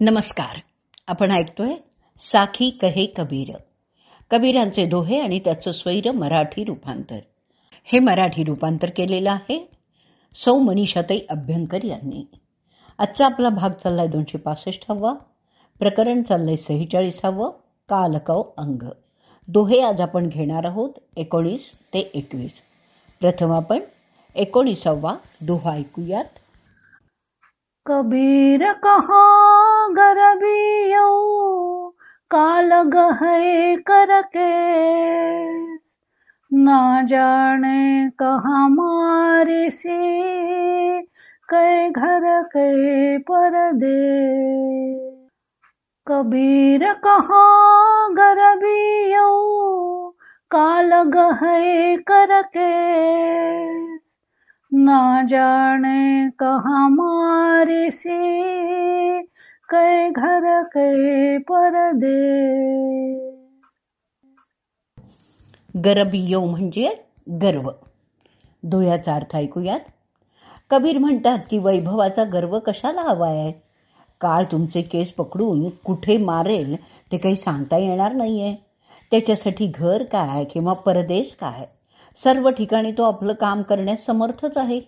नमस्कार. आपण ऐकतोय साखी कहे कबीर, कबीरांचे दोहे आणि त्याचं स्वैर मराठी रूपांतर. हे मराठी रूपांतर केलेलं आहे सौ मनीषाताई अभ्यंकर यांनी. आजचा आपला भाग चाललाय 265वा, प्रकरण चाललंय 46वा, कालकव अंग. दोहे आज आपण घेणार आहोत 19 ते 21. प्रथम आपण 19वा दोहा ऐकूयात. कबीर कहाँ गरबियो काल गहे करके, ना जाने कहाँ मारी सी कै घर के परदे. कबीर कहाँ गरबियो काल गहे करके, ना जाने कहाँ मारी सी कै घर के परदे. गरबियो म्हणजे गर्व. दोह्याचा अर्थ ऐकूयात. कबीर म्हणतात की वैभवाचा गर्व कशाला हवाय? काळ तुमचे केस पकडून कुठे मारेल ते काही सांगता येणार नाहीये. त्याच्यासाठी घर काय किंवा परदेश काय, सर्व ठिकाणी तो आपलं काम करण्यास समर्थच आहे.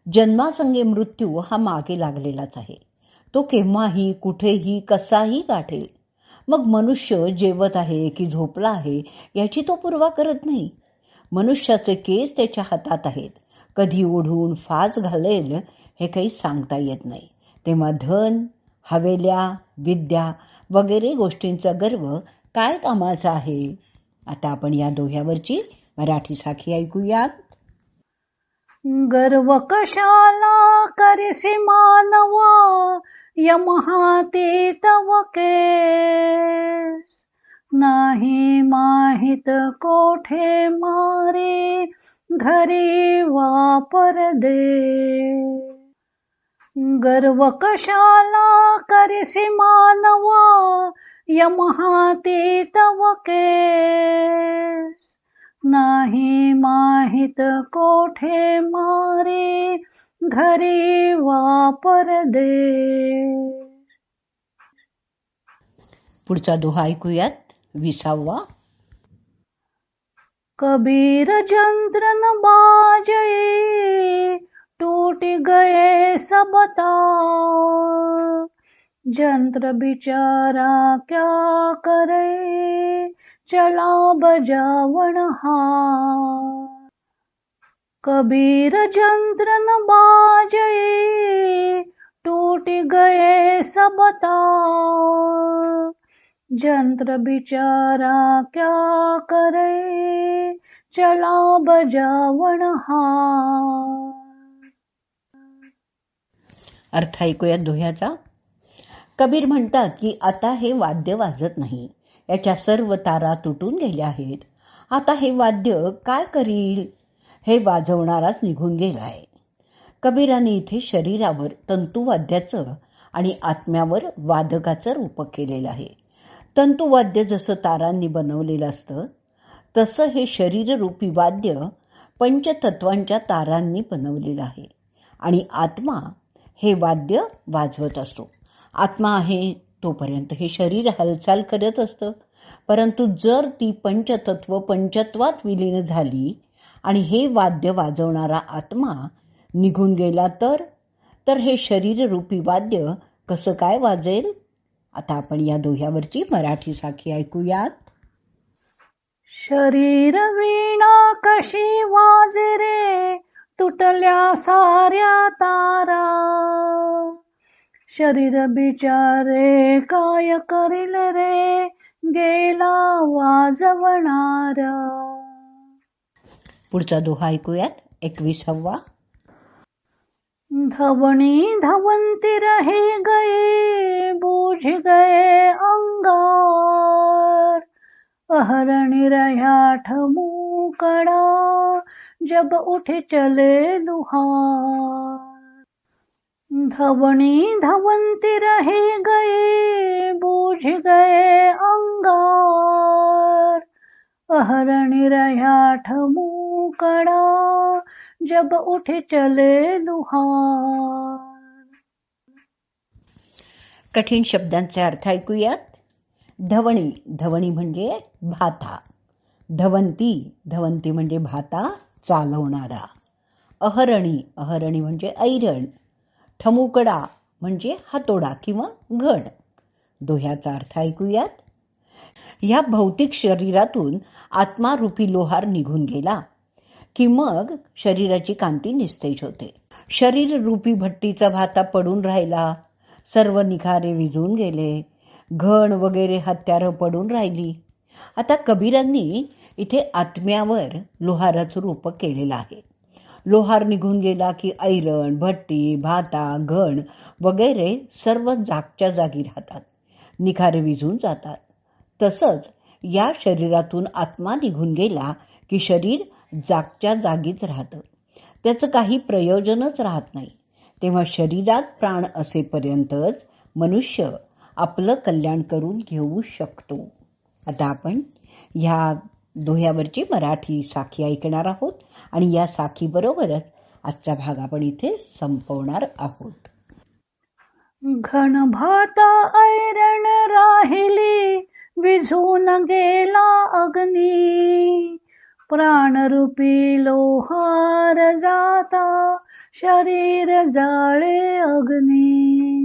जन्मासंगे मृत्यू हा मागे लागलेलाच आहे. तो केव्हाही कुठेही कसाही गाठेल. मग मनुष्य जेवत आहे की झोपला आहे याची तो पर्वा करत नाही. मनुष्याचे केस त्याच्या हातात आहेत. कधी ओढून फास घालेल हे काही सांगता येत नाही. तेव्हा धन, हवेल्या, विद्या वगैरे गोष्टींचा गर्व काय कामाचा आहे? आता आपण या दोह्यावरची मराठी साखी ऐकूयात. गर्व कशाला करिसी मानवा, यमहाती तव केस. नाही माहित कोठे मारे घरी वापर दे. गर्व कशाला करिसी मानवा, यमहाती तव केस. नाही माहित कोठे मारे घरी वापर दे. पुढचा दोहा ऐकूयात 20वा. कबीर जंत्र न बाजे टूट गए सब तार. जंत्र बिचारा क्या करे चला बजावन हार. कबीर जंत्र न बाजे टूट गए सब तार. जंत्र बिचारा क्या करे चला बजावन हार. अर्थ ऐकूयात दोह्याचा. कबीर म्हणतात की आता हे वाद्य वाजत नाही. याच्या सर्व तारा तुटून गेल्या आहेत. आता हे वाद्य काय करील? हे वाजवणाराच निघून गेलाय. कबीराने इथे शरीरावर तंतुवाद्याचं आणि आत्म्यावर वादकाचं रूपक केलेलं आहे. तंतुवाद्य जसं तारांनी बनवलेलं असतं तसं हे शरीररूपी वाद्य पंचतत्वांच्या तारांनी बनवलेलं आहे. आणि आत्मा हे वाद्य वाजवत असतो. आत्मा आहे तोपर्यंत हे शरीर हालचाल करत असतं. परंतु जर ती पंचतत्व पंचत्वात विलीन झाली आणि हे वाद्य वाजवणारा आत्मा निघून गेला तर हे शरीररूपी वाद्य कसं काय वाजेल? आता आपण या दोह्यावरची मराठी साखी ऐकूयात. शरीर वीणा कशी वाजे रे तुटल्या साऱ्या तारा. शरीर बिचारे काय करील रे गेला वाजवणारा. पुढचा दोहा ऐकूयात 21वा. धवणी धवंती रहे गए बूझ गए अंगार. अहरणी रहा ठमूकड़ा जब उठ चले लुहार. धवणी धवंती रहे गए बूझ गए अंगार. अहरणी रहा ठमूकड़ा जब उठ चले लुहार. कठीण शब्दांचे अर्थ ऐकूयात. धवणी, धवणी म्हणजे भाता. धवंती, धवंती म्हणजे भाता चालवणारा. अहरणी, अहरणी म्हणजे ऐरण. ठमुकडा म्हणजे हातोडा किंवा घड. दोह्याचा अर्थ ऐकूयात. ह्या भौतिक शरीरातून आत्मारूपी लोहार निघून गेला की मग शरीराची कांती निस्तेज होते. शरीर रूपी भट्टीचा भाता पडून राहिला, सर्व निखारे विझून गेले, घण वगैरे हत्यारं पडून राहिली. आता कबीरांनी इथे आत्म्यावर लोहाराचं रूप केलेलं आहे. लोहार निघून गेला की ऐरण, भट्टी, भाता, घण वगैरे सर्व जागच्या जागी राहतात, निखारे विझून जातात. तसंच या शरीरातून आत्मा निघून गेला की शरीर जागच्या जागीच राहतं, त्याचं काही प्रयोजनच राहत नाही. तेव्हा शरीरात प्राण असेपर्यंतच मनुष्य आपलं कल्याण करून घेऊ शकतो. आता आपण ह्या दोह्यावरची मराठी साखी ऐकणार आहोत आणि या साखीबरोबरच आजचा भाग आपण इथे संपवणार आहोत. घन भाता ऐरण राहिली, विझून गेला अग्नी. प्राणरूपी लोहार जाता, शरीर जाळे अग्नी.